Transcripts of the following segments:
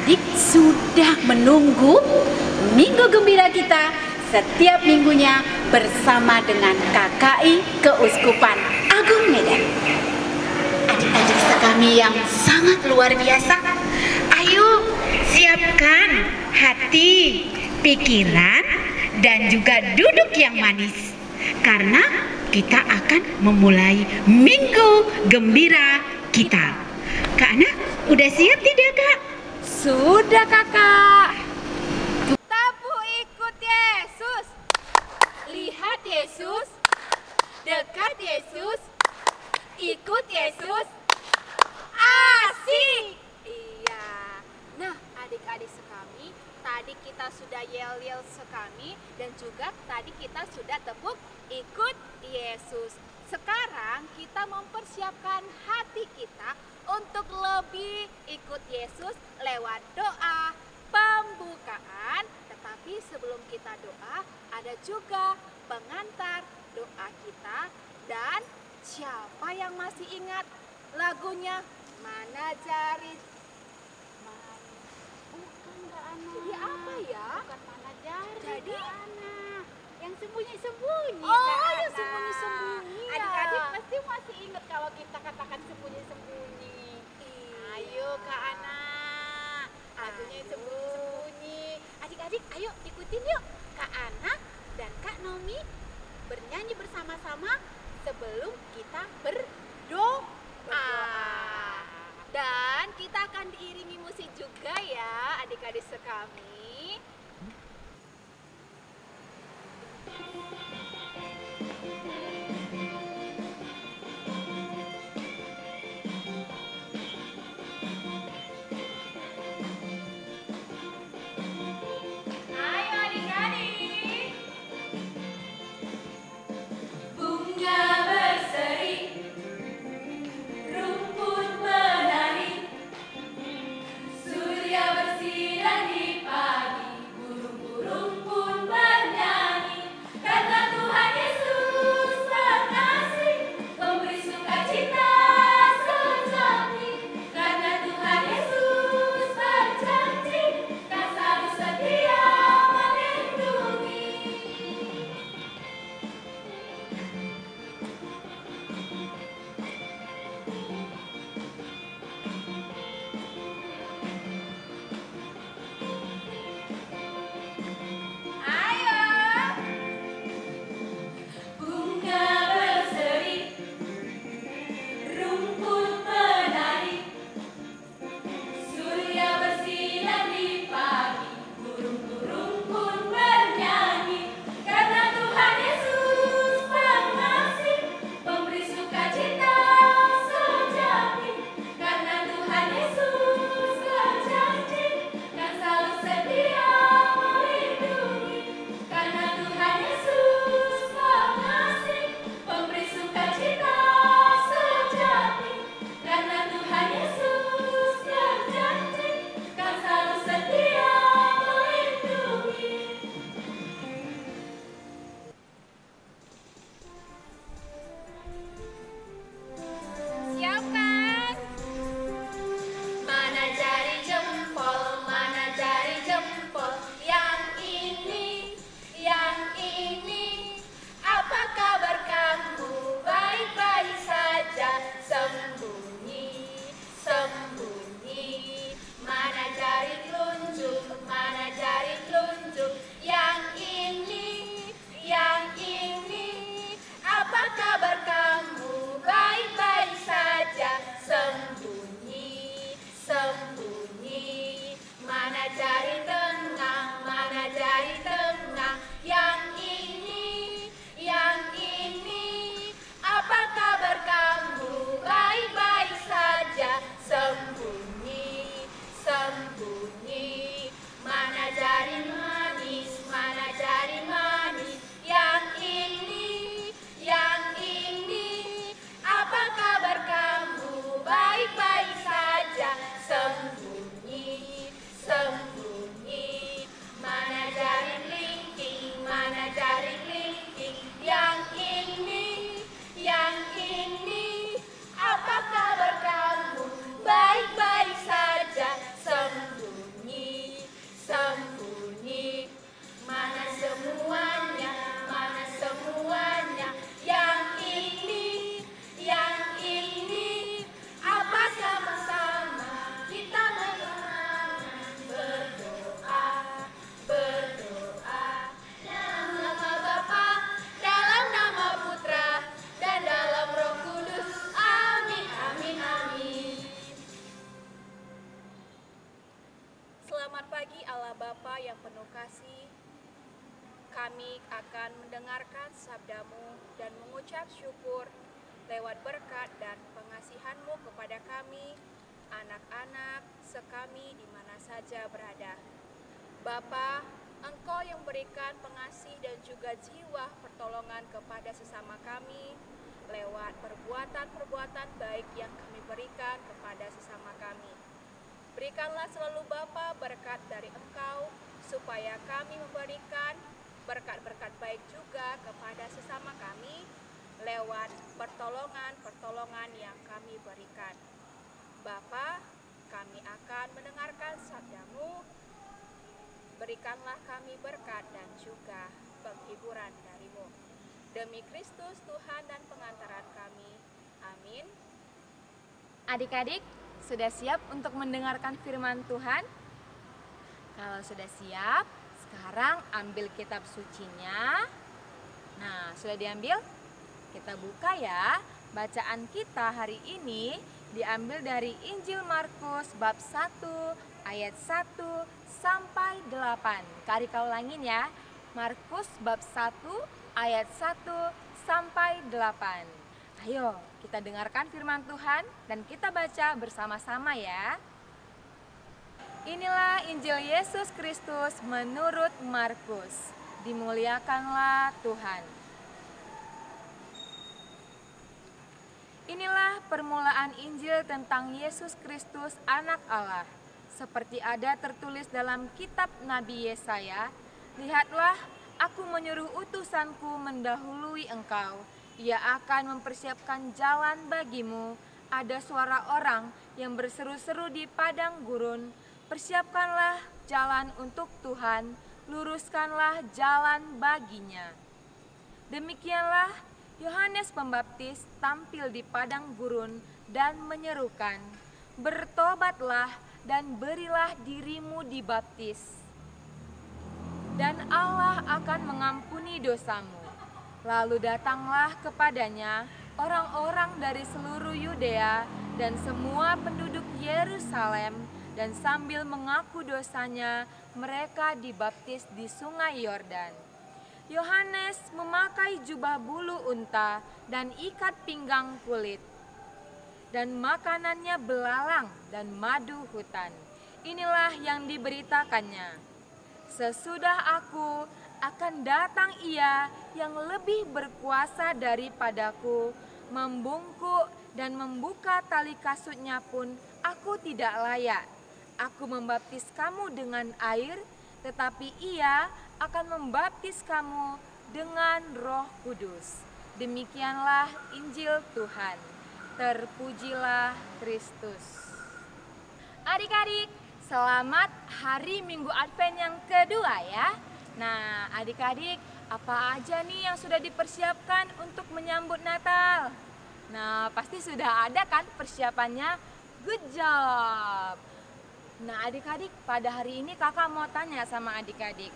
adik-adik sudah menunggu Minggu Gembira kita setiap minggunya bersama dengan KKI Keuskupan Agung Medan. Adik-adik sekami yang sangat luar biasa, ayo siapkan hati, pikiran, dan juga duduk yang manis. Karena kita akan memulai Minggu Gembira kita. Kak Ana, udah siap tidak Kak? Sudah Kakak. Tabu ikut Yesus. Lihat Yesus. Dekat Yesus. Ikut Yesus. Asik. Iya. Nah, adik-adik sekami, tadi kita sudah yel-yel sekami dan juga tadi kita sudah tepuk ikut Yesus. Sekarang kita mempersiapkan hati kita untuk lebih ikut Yesus lewat doa pembukaan. Tetapi sebelum kita doa, ada juga pengantar doa kita. Dan siapa yang masih ingat lagunya Mana Jari? Bukan Kak Ana. Jadi apa ya? Bukan Mana Jari. Jadi Kak Ana. Yang sembunyi-sembunyi. Oh, Kak yang Ana. sembunyi-sembunyi ya. Adik-adik pasti masih ingat kalau kita katakan sembunyi-sembunyi. Ayo Kak Ana, lagunya yang sembunyi-sembunyi. Adik-adik ayo ikutin yuk. Kak Ana dan Kak Nomi bernyanyi bersama-sama sebelum kita berdoa. Dan kita akan diiringi musik juga ya adik-adik sekami. Ayo adik-adik. Bunga berseri, rumput menari, surya bersinar di pagi, burung-burung pun bernyanyi. Karena Tuhan Yesus pengasih, memberi sukacita sejati. Karena Tuhan Yesus berjanji, kan selalu setia melindungi. Ayo. Bunga berseri, rumput menari, surya bersinar di pagi, burung-burung pun bernyanyi. Karena Tuhan Yesus pengasih, memberi sukacita sejati. Karena Tuhan Yesus berjanji, kan selalu setia melindungi. Karena Tuhan Yesus pengasih, memberi sukacita sejati. Karena Tuhan Yesus berjanji, kan selalu setia melindungi. Siap kan? Mana jari jempol, mana jari jempol? Yang ini, apa kabar kamu? Baik-baik saja, sembunyi, sembunyi. Mana jari telunjuk, mana jari telunjuk? Yang ini, apa kabar kamu? Baik-baik saja, sembunyi, sembunyi. Mana jari tengah, mana jari tengah? Yang ini, apa kabar kamu? Baik-baik saja, sembunyi, sembunyi. Mana jari manis, mana jari manis? Yang ini, apa kabar kamu? Baik-baik saja, sembunyi, sembunyi. Mana jari kelingking, mana jari kelingking? Yang ini, apa kabar kamu? Baik-baik saja, sembunyi. Selamat pagi Allah Bapa yang penuh kasih. Kami akan mendengarkan sabdamu dan mengucap syukur lewat berkat dan pengasihan-Mu kepada kami, anak-anak sekami di mana saja berada. Bapa, Engkau yang berikan pengasih dan juga jiwa pertolongan kepada sesama kami lewat perbuatan-perbuatan baik yang kami berikan kepada sesama kami. Berikanlah selalu Bapa berkat dari Engkau, supaya kami memberikan berkat-berkat baik juga kepada sesama kami lewat pertolongan-pertolongan yang kami berikan. Bapa, kami akan mendengarkan sabda-Mu. Berikanlah kami berkat dan juga penghiburan dari-Mu. Demi Kristus Tuhan dan pengantaran kami. Amin. Adik-adik, sudah siap untuk mendengarkan firman Tuhan? Kalau sudah siap, sekarang ambil kitab sucinya. Nah, sudah diambil? Kita buka ya. Bacaan kita hari ini diambil dari Injil Markus bab 1 ayat 1 sampai 8. Kak Rika ulangin ya. Markus bab 1 ayat 1 sampai 8. Ayo, kita dengarkan firman Tuhan dan kita baca bersama-sama ya. Inilah Injil Yesus Kristus menurut Markus. Dimuliakanlah Tuhan. Inilah permulaan Injil tentang Yesus Kristus Anak Allah. Seperti ada tertulis dalam kitab Nabi Yesaya, "Lihatlah, aku menyuruh utusanku mendahului engkau. Ia akan mempersiapkan jalan bagimu. Ada suara orang yang berseru-seru di padang gurun, persiapkanlah jalan untuk Tuhan, luruskanlah jalan baginya." Demikianlah Yohanes Pembaptis tampil di padang gurun dan menyerukan, "Bertobatlah dan berilah dirimu dibaptis, dan Allah akan mengampuni dosamu." Lalu datanglah kepadanya orang-orang dari seluruh Yudea dan semua penduduk Yerusalem, dan sambil mengaku dosanya, mereka dibaptis di sungai Yordan. Yohanes memakai jubah bulu unta dan ikat pinggang kulit, dan makanannya belalang dan madu hutan. Inilah yang diberitakannya, "Sesudah aku akan datang Ia yang lebih berkuasa daripadaku, membungkuk dan membuka tali kasutnya pun aku tidak layak. Aku membaptis kamu dengan air, tetapi Ia akan membaptis kamu dengan Roh Kudus." Demikianlah Injil Tuhan. Terpujilah Kristus. Adik-adik, selamat hari Minggu Advent yang kedua ya. Nah, adik-adik, apa aja nih yang sudah dipersiapkan untuk menyambut Natal? Nah, pasti sudah ada kan persiapannya? Good job! Nah, adik-adik, pada hari ini kakak mau tanya sama adik-adik.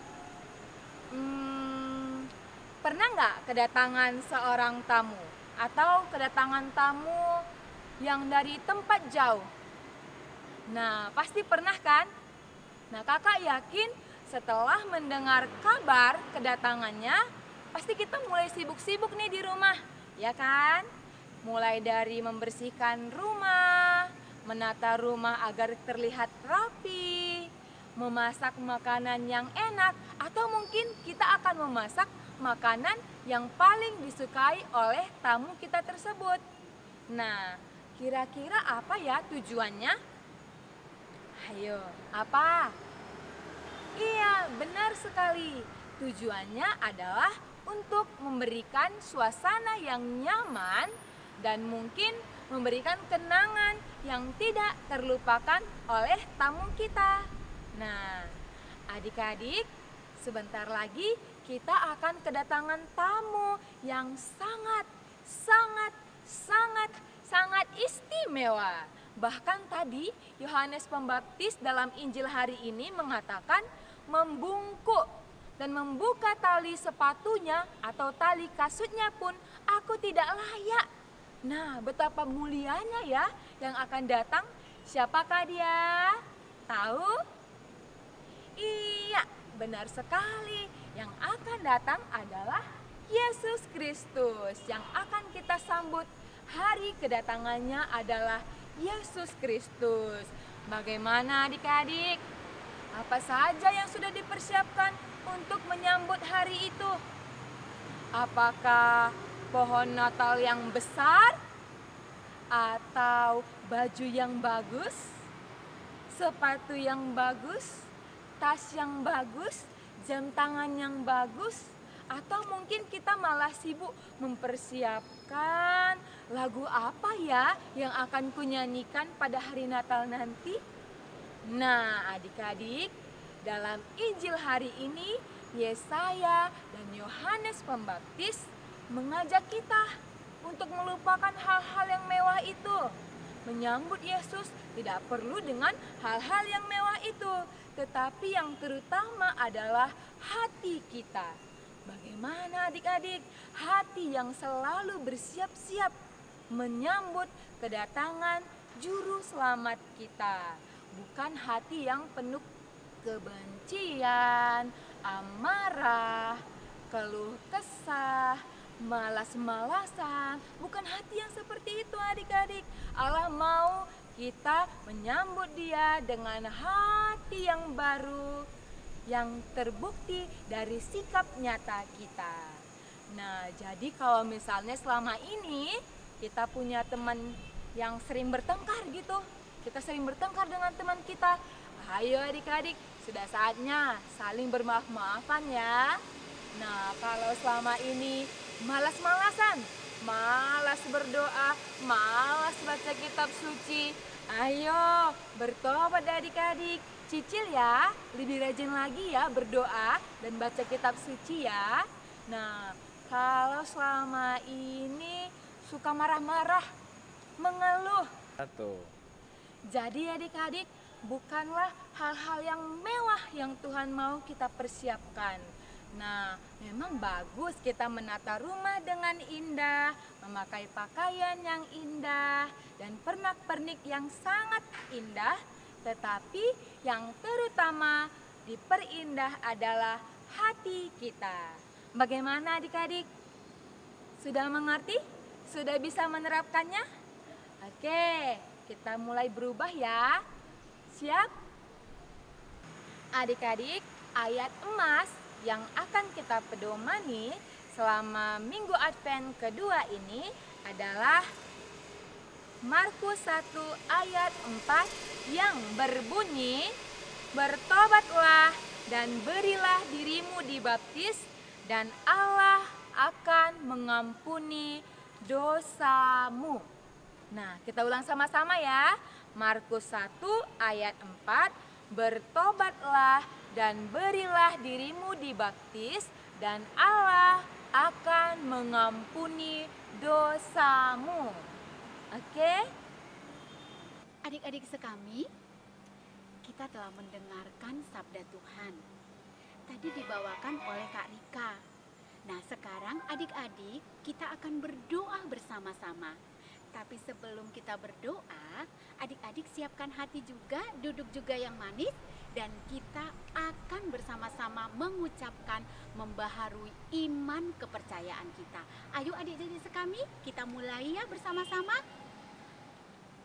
Pernah nggak kedatangan seorang tamu? Atau kedatangan tamu yang dari tempat jauh? Nah, pasti pernah kan? Nah, kakak yakin setelah mendengar kabar kedatangannya, pasti kita mulai sibuk-sibuk nih di rumah, ya kan? Mulai dari membersihkan rumah, menata rumah agar terlihat rapi, memasak makanan yang enak, atau mungkin kita akan memasak makanan yang paling disukai oleh tamu kita tersebut. Nah, kira-kira apa ya tujuannya? Ayo, apa? Iya, benar sekali. Tujuannya adalah untuk memberikan suasana yang nyaman dan mungkin memberikan kenangan yang tidak terlupakan oleh tamu kita. Nah, adik-adik, sebentar lagi kita akan kedatangan tamu yang sangat istimewa. Bahkan tadi Yohanes Pembaptis dalam Injil hari ini mengatakan membungkuk dan membuka tali sepatunya atau tali kasutnya pun aku tidak layak. Nah, betapa mulianya ya yang akan datang. Siapakah dia? Tahu? benar sekali. Yang akan datang adalah Yesus Kristus. Yang akan kita sambut hari kedatangannya adalah Yesus Kristus. Bagaimana adik-adik? Apa saja yang sudah dipersiapkan untuk menyambut hari itu? Apakah pohon Natal yang besar? Atau baju yang bagus? Sepatu yang bagus? Tas yang bagus? Jam tangan yang bagus? Atau mungkin kita malah sibuk mempersiapkan lagu apa ya yang akan kunyanyikan pada hari Natal nanti? Nah, adik-adik, dalam Injil hari ini Yesaya dan Yohanes Pembaptis mengajak kita untuk melupakan hal-hal yang mewah itu. Menyambut Yesus tidak perlu dengan hal-hal yang mewah itu, tetapi yang terutama adalah hati kita. Bagaimana adik-adik? Hati yang selalu bersiap-siap menyambut kedatangan Juru Selamat kita. Bukan hati yang penuh kebencian, amarah, keluh kesah, malas-malasan. Bukan hati yang seperti itu adik-adik. Allah mau kita menyambut Dia dengan hati yang baru, yang terbukti dari sikap nyata kita. Nah, jadi kalau misalnya selama ini kita punya teman yang sering bertengkar gitu, kita sering bertengkar dengan teman kita, ayo adik-adik, sudah saatnya saling bermaaf-maafan ya. Nah, kalau selama ini malas-malasan, malas berdoa, malas baca kitab suci, ayo bertobat adik-adik. Cicil ya, lebih rajin lagi ya berdoa dan baca kitab suci ya. Nah, kalau selama ini suka marah-marah, mengeluh, jadi adik-adik, bukanlah hal-hal yang mewah yang Tuhan mau kita persiapkan. Nah, memang bagus kita menata rumah dengan indah, memakai pakaian yang indah, dan pernak-pernik yang sangat indah. Tetapi yang terutama diperindah adalah hati kita. Bagaimana adik-adik? Sudah mengerti? Sudah bisa menerapkannya? Oke, kita mulai berubah ya. Siap? Adik-adik, ayat emas yang akan kita pedomani selama Minggu Advent kedua ini adalah Markus 1 ayat 4 yang berbunyi, bertobatlah dan berilah dirimu dibaptis dan Allah akan mengampuni dosamu. Nah, kita ulang sama-sama ya. Markus 1 ayat 4, bertobatlah dan berilah dirimu dibaptis dan Allah akan mengampuni dosamu. Oke? Adik-adik sekami, kita telah mendengarkan sabda Tuhan. Tadi dibawakan oleh Kak Rika. Nah, sekarang adik-adik kita akan berdoa bersama-sama. Tapi sebelum kita berdoa, adik-adik siapkan hati juga, duduk juga yang manis, dan kita akan bersama-sama mengucapkan, membaharui iman kepercayaan kita. Ayo adik-adik sekami, kita mulai ya bersama-sama.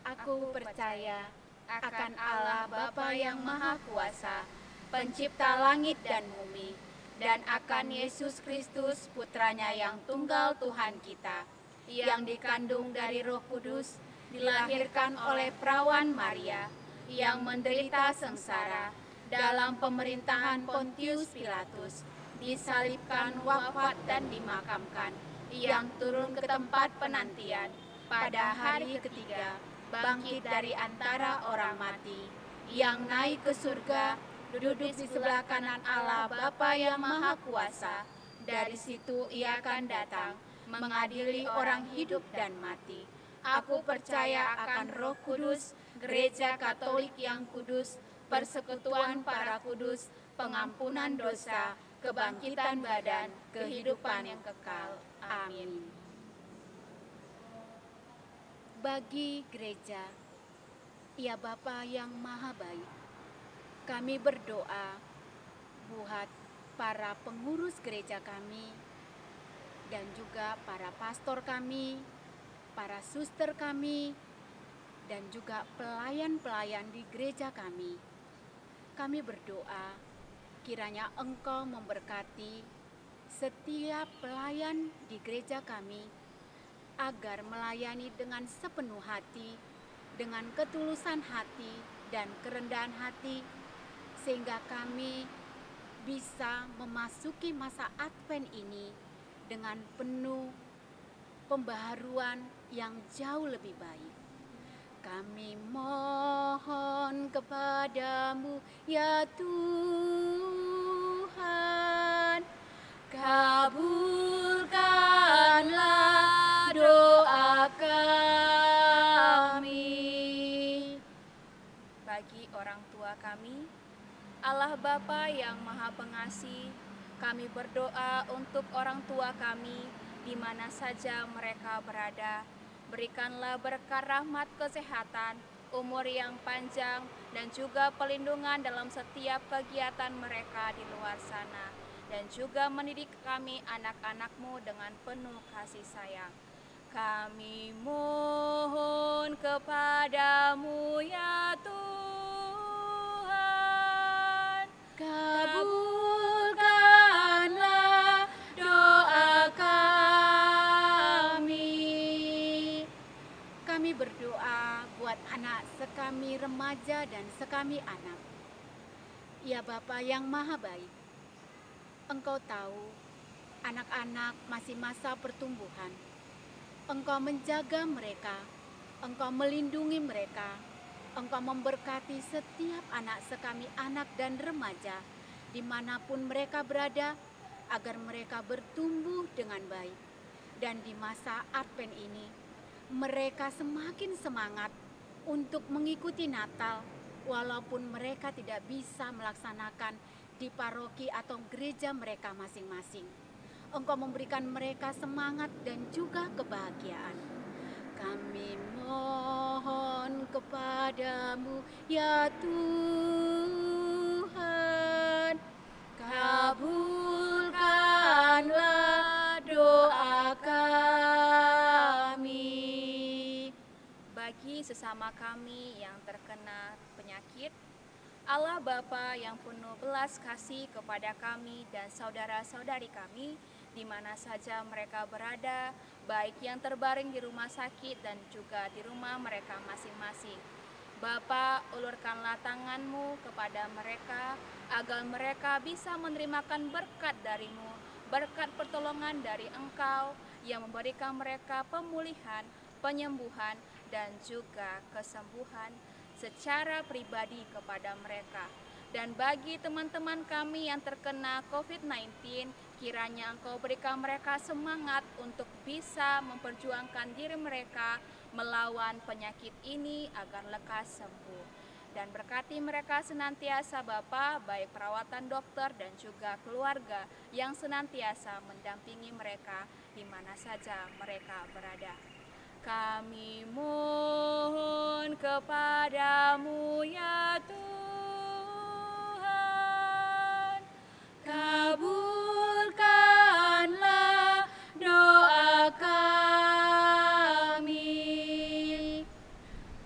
Aku percaya akan Allah Bapa yang Maha Kuasa, Pencipta langit dan bumi, dan akan Yesus Kristus, Putranya yang tunggal Tuhan kita, yang dikandung dari Roh Kudus, dilahirkan oleh perawan Maria, yang menderita sengsara dalam pemerintahan Pontius Pilatus, disalibkan, wafat dan dimakamkan, yang turun ke tempat penantian, pada hari ketiga bangkit dari antara orang mati, yang naik ke surga, duduk di sebelah kanan Allah Bapa yang Maha Kuasa. Dari situ Ia akan datang mengadili orang hidup dan mati. Aku percaya akan Roh Kudus, Gereja Katolik yang kudus, persekutuan para kudus, pengampunan dosa, kebangkitan badan, kehidupan yang kekal. Amin. Bagi gereja, ya Bapa yang Maha Baik, kami berdoa buat para pengurus gereja kami dan juga para pastor kami, para suster kami, dan juga pelayan-pelayan di gereja kami. Kami berdoa kiranya Engkau memberkati setiap pelayan di gereja kami agar melayani dengan sepenuh hati, dengan ketulusan hati dan kerendahan hati, sehingga kami bisa memasuki masa Advent ini dengan penuh pembaharuan yang jauh lebih baik. Kami mohon kepadamu ya Tuhan, kabulkanlah doa kami. Bagi orang tua kami, Allah Bapa yang Maha Pengasih, kami berdoa untuk orang tua kami di mana saja mereka berada. Berikanlah berkat rahmat kesehatan, umur yang panjang, dan juga pelindungan dalam setiap kegiatan mereka di luar sana. Dan juga mendidik kami anak-anak-Mu dengan penuh kasih sayang. Kami mohon kepadamu ya Tuhan, kabulkanlah doa kami. Kami berdoa buat anak sekami remaja dan sekami anak. Ya Bapa yang Maha Baik, Engkau tahu anak-anak masih masa pertumbuhan. Engkau menjaga mereka, Engkau melindungi mereka, Engkau memberkati setiap anak sekami anak dan remaja dimanapun mereka berada, agar mereka bertumbuh dengan baik. Dan di masa Advent ini, mereka semakin semangat untuk mengikuti Natal, walaupun mereka tidak bisa melaksanakan di paroki atau gereja mereka masing-masing. Engkau memberikan mereka semangat dan juga kebahagiaan. Kami mohon kepadamu ya Tuhan, kabulkanlah doa kami. bagi sesama kami yang terkena penyakit, Allah Bapa yang penuh belas kasih kepada kami dan saudara-saudari kami di mana saja mereka berada, baik yang terbaring di rumah sakit dan juga di rumah mereka masing-masing. Bapa, ulurkanlah tangan-Mu kepada mereka agar mereka bisa menerimakan berkat dari-Mu, berkat pertolongan dari Engkau yang memberikan mereka pemulihan, penyembuhan, dan juga kesembuhan secara pribadi kepada mereka. Dan bagi teman-teman kami yang terkena COVID-19, kiranya Engkau berikan mereka semangat untuk bisa memperjuangkan diri mereka melawan penyakit ini agar lekas sembuh. Dan berkati mereka senantiasa Bapa, baik perawatan dokter dan juga keluarga yang senantiasa mendampingi mereka di mana saja mereka berada. Kami mohon kepadamu ya Tuhan, Kabulkanlah doa kami.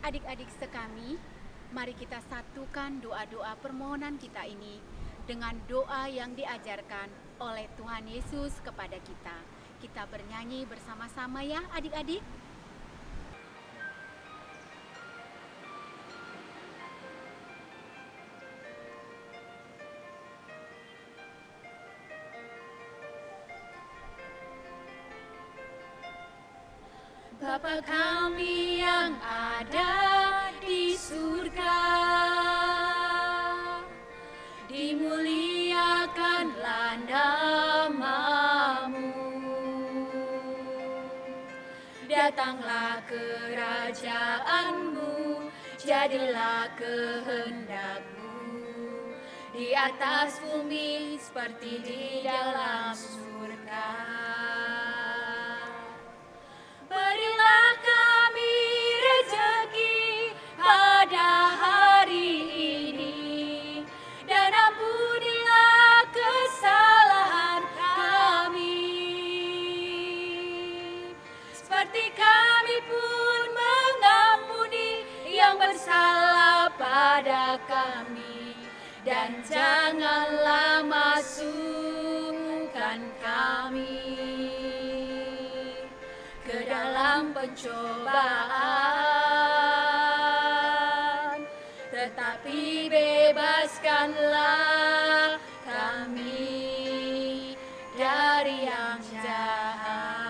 Adik-adik sekami, mari kita satukan doa-doa permohonan kita ini dengan doa yang diajarkan oleh Tuhan Yesus kepada kita. Kita bernyanyi bersama-sama ya adik-adik. Bapa kami yang ada di surga, dimuliakanlah nama-Mu. Datanglah kerajaan-Mu, jadilah kehendak-Mu di atas bumi seperti di dalam surga. Berilah kami rezeki pada hari ini, dan ampunilah kami, dan janganlah masukkan kami ke dalam pencobaan, tetapi bebaskanlah kami dari yang jahat.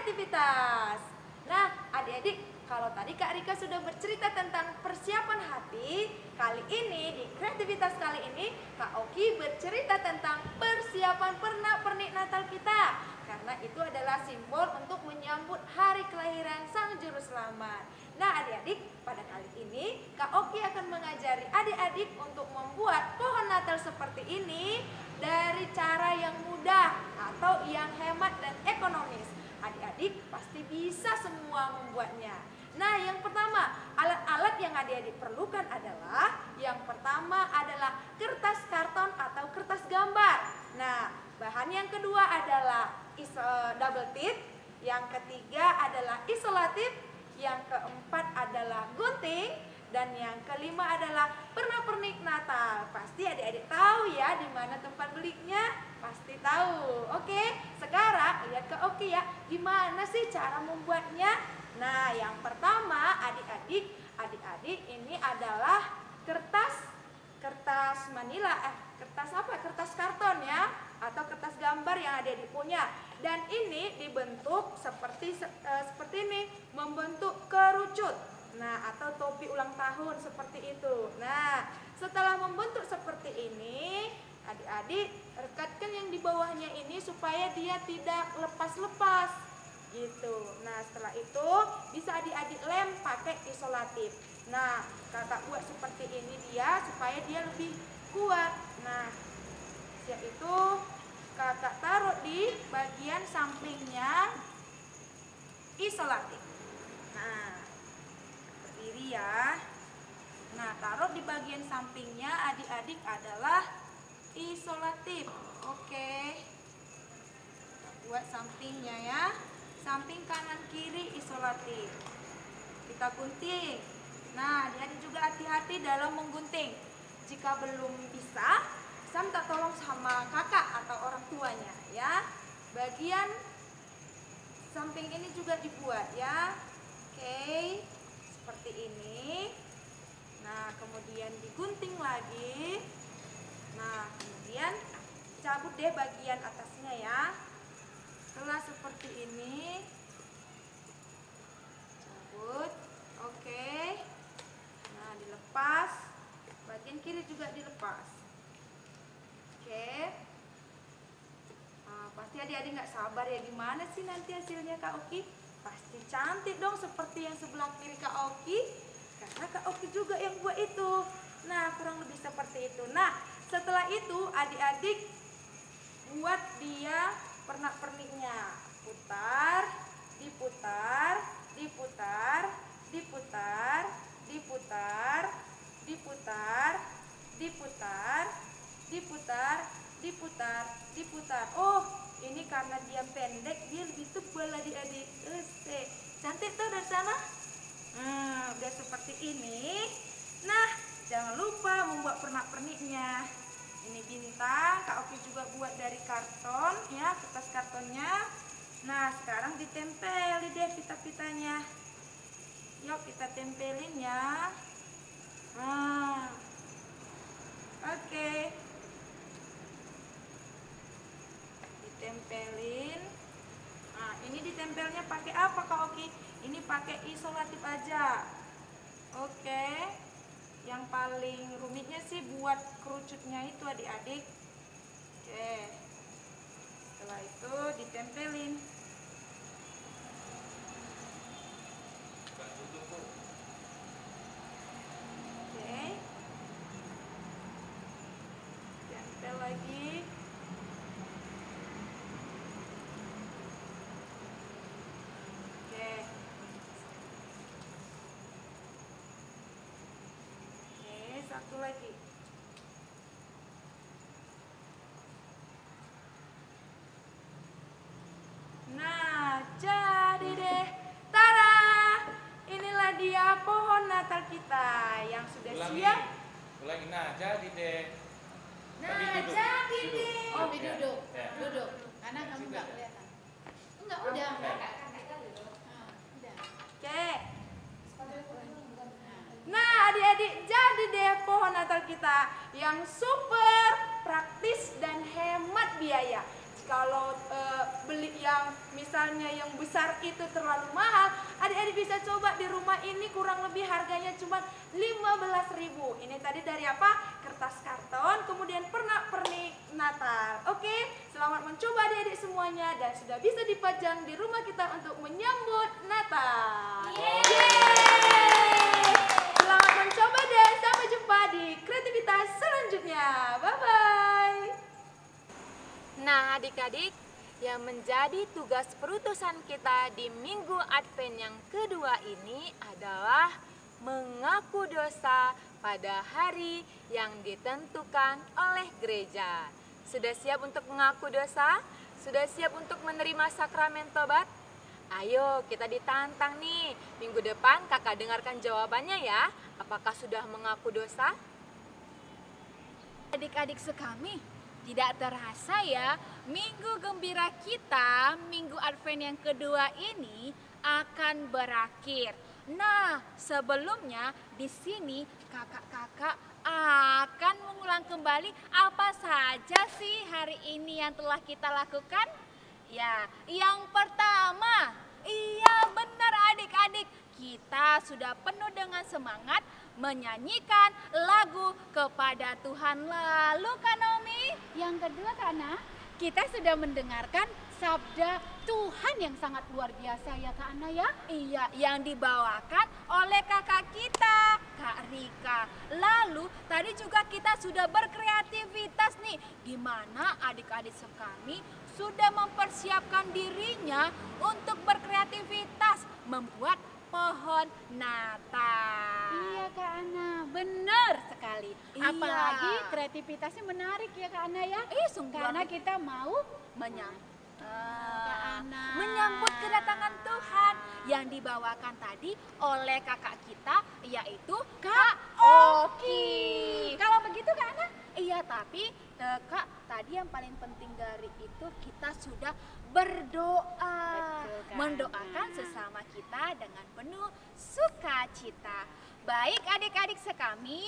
kreativitas. Nah, adik-adik, kalau tadi Kak Rika sudah bercerita tentang persiapan hati, kali ini di kreativitas kali ini Kak Oki bercerita tentang persiapan pernak-pernik Natal kita. Karena itu adalah simbol untuk menyambut hari kelahiran Sang Juru Selamat. Nah, adik-adik, pada kali ini Kak Oki akan mengajari adik-adik untuk membuat pohon Natal seperti ini dari cara yang mudah atau yang hemat dan ekonomis. Adik-adik pasti bisa semua membuatnya. Nah, yang pertama, alat-alat yang adik-adik perlukan adalah yang pertama adalah kertas karton atau kertas gambar. Nah, bahan yang kedua adalah double tip, yang ketiga adalah isolatif, yang keempat adalah gunting, dan yang kelima adalah pernak-pernik Natal. Pasti adik-adik tahu ya di mana tempat belinya? Pasti tahu. Oke, sekarang lihat ke Oki ya, gimana sih cara membuatnya? Nah, yang pertama adik-adik ini adalah kertas manila, kertas apa? Kertas karton ya, atau kertas gambar yang adik-adik punya. Dan ini dibentuk seperti ini, membentuk kerucut. Nah, atau topi ulang tahun seperti itu. Nah, setelah membentuk seperti ini, Adik-adik rekatkan yang di bawahnya ini supaya dia tidak lepas-lepas gitu. Nah setelah itu bisa adik-adik lem pakai isolatif. Nah kakak buat seperti ini dia supaya dia lebih kuat. Nah siap itu kakak taruh di bagian sampingnya isolatif. Nah berdiri ya. Nah taruh di bagian sampingnya adik-adik adalah isolatif. Oke, kita buat sampingnya ya, samping kanan kiri isolatif. Kita gunting. Nah adik-adik juga hati-hati dalam menggunting. Jika belum bisa minta tolong sama kakak atau orang tuanya ya. Bagian samping ini juga dibuat ya. Oke, seperti ini. Nah kemudian digunting lagi. Nah kemudian cabut deh bagian atasnya ya. Setelah seperti ini cabut. Oke. Nah dilepas. Bagian kiri juga dilepas. Oke. Nah, pasti adik-adik nggak sabar ya, gimana sih nanti hasilnya Kak Oki? Pasti cantik dong seperti yang sebelah kiri Kak Oki, karena Kak Oki juga yang buat itu. Nah kurang lebih seperti itu. Nah setelah itu adik-adik buat dia pernak-perniknya. Putar, diputar, diputar, diputar, diputar, diputar, diputar, diputar, diputar, diputar. Oh ini karena dia pendek dia lebih tebal adik-adik. Cantik tuh dari sana. Udah seperti ini. Nah jangan lupa membuat pernak-perniknya. Ini bintang, Kak Oki juga buat dari karton ya, kertas kartonnya. Nah sekarang ditempeli deh pita-pitanya. Yuk kita tempelin ya. Oke. Ditempelin. Nah ini ditempelnya pakai apa Kak Oki? Ini pakai isolatif aja. Oke. Yang paling rumitnya sih buat kerucutnya itu adik-adik. Oke. Setelah itu ditempelin. Oke. Tempel lagi. Oke. Satu lagi. Nah, jadi deh. Tada! Inilah dia pohon Natal kita yang sudah siap. Ulangi. Nah, jadi deh. Nah jadi deh. Oh, Duduk. Ya. Duduk. Karena kamu nggak kelihatan. Enggak udah. Ya. Udah. Oke. Nah adik-adik jadi deh pohon Natal kita yang super praktis dan hemat biaya. Kalau beli yang misalnya yang besar itu terlalu mahal, adik-adik bisa coba di rumah ini kurang lebih harganya cuma 15.000. Ini tadi dari apa? Kertas karton, kemudian pernak-pernik Natal. Oke, selamat mencoba adik-adik semuanya dan sudah bisa dipajang di rumah kita untuk menyambut Natal. Selamat mencoba dan sampai jumpa di kreativitas selanjutnya. Bye-bye. Nah adik-adik, yang menjadi tugas perutusan kita di Minggu Advent yang kedua ini adalah mengaku dosa pada hari yang ditentukan oleh gereja. Sudah siap untuk mengaku dosa? Sudah siap untuk menerima sakramen tobat? Ayo kita ditantang nih, minggu depan kakak dengarkan jawabannya ya. Apakah sudah mengaku dosa? Adik-adik sekami, tidak terasa ya, minggu gembira kita, minggu Advent yang kedua ini akan berakhir. Nah, sebelumnya di sini kakak-kakak akan mengulang kembali apa saja sih hari ini yang telah kita lakukan. Ya, yang pertama, iya benar adik-adik, kita sudah penuh dengan semangat menyanyikan lagu kepada Tuhan. Lalu Kak Naomi? Yang kedua karena kita sudah mendengarkan sabda Tuhan yang sangat luar biasa ya Kak Ana ya. Iya, yang dibawakan oleh kakak kita, Kak Rika. Lalu tadi juga kita sudah berkreativitas nih, di mana adik-adik kami sudah mempersiapkan dirinya untuk berkreativitas membuat pohon Natal. Iya Kak Ana, benar sekali. Iya. Apalagi kreativitasnya menarik ya Kak Ana ya. Sungguh Karena kita mau Kak Ana. menyambut kedatangan Tuhan yang dibawakan tadi oleh kakak kita, yaitu Kak Oki. Kalau begitu Kak Ana, Iya, tapi Kak, tadi yang paling penting dari itu kita sudah berdoa. Betul, Kak. Mendoakan sesama kita dengan penuh sukacita. Baik adik-adik sekami,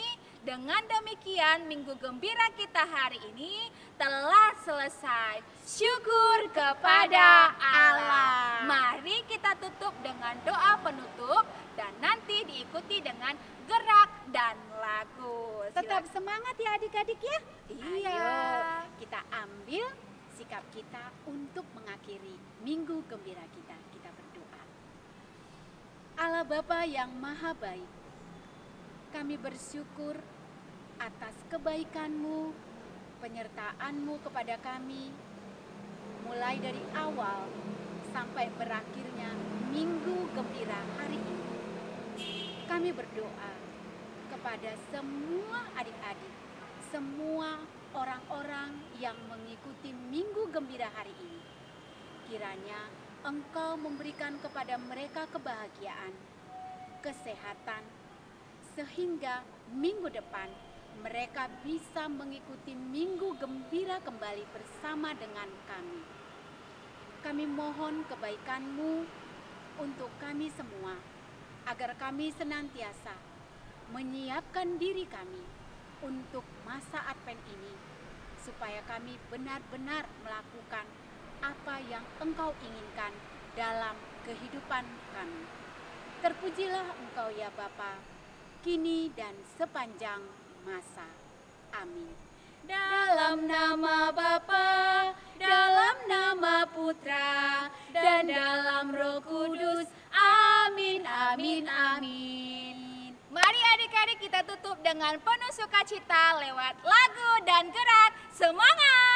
dengan demikian Minggu Gembira kita hari ini telah selesai. Syukur kepada Allah. Mari kita tutup dengan doa penutup dan nanti diikuti dengan gerak dan lagu. tetap semangat ya adik-adik ya. Iya. Ayo kita ambil sikap kita untuk mengakhiri Minggu Gembira kita. Kita berdoa. Allah Bapa yang Maha Baik, kami bersyukur atas kebaikan-Mu, penyertaan-Mu kepada kami, mulai dari awal sampai berakhirnya Minggu Gembira hari ini. Kami berdoa kepada semua adik-adik, semua orang-orang yang mengikuti Minggu Gembira hari ini. Kiranya Engkau memberikan kepada mereka kebahagiaan, kesehatan, sehingga minggu depan mereka bisa mengikuti Minggu Gembira kembali bersama dengan kami. Kami mohon kebaikan-Mu untuk kami semua, agar kami senantiasa menyiapkan diri kami untuk masa Advent ini, supaya kami benar-benar melakukan apa yang Engkau inginkan dalam kehidupan kami. Terpujilah Engkau ya Bapa, kini dan sepanjang masa. Amin. Dalam nama Bapa, dalam nama Putra, dan dalam Roh Kudus. Amin, amin, amin. Mari adik-adik kita tutup dengan penuh sukacita lewat lagu dan gerak. Semangat!